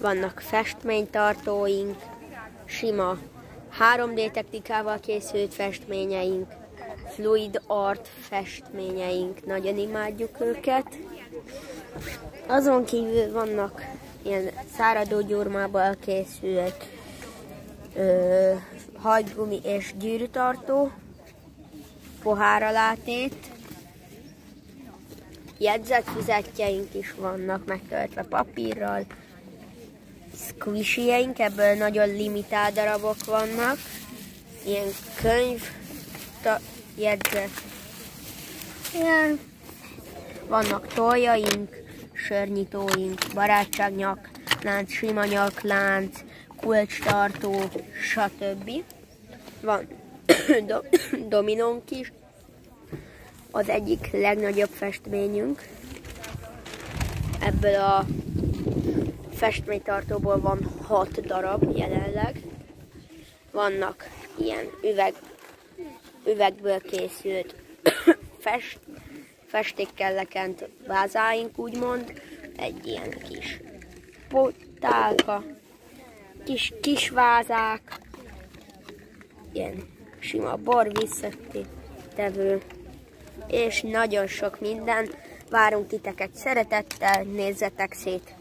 vannak festménytartóink, sima 3D technikával készült festményeink, fluid art festményeink, nagyon imádjuk őket. Azon kívül vannak ilyen száradó gyurmából készült hajgumi és gyűrűtartó, poháralátét, jegyzetfüzetjeink is vannak megtöltve papírral, squishy-eink, ebből nagyon limitált darabok vannak, ilyen könyv, jegyzet, ilyen. Vannak tolljaink, sörnyitóink, barátságnyaklánc, sima nyaklánc, kulcstartó, stb. Van dominónk is, az egyik legnagyobb festményünk. Ebből a festménytartóból van 6 darab jelenleg. Vannak ilyen üvegből készült festékkel lekent vázáink, úgymond. Egy ilyen kis potálka, kis vázák, ilyen sima bor visszatevő, és nagyon sok minden. Várunk titeket szeretettel, nézzetek szét!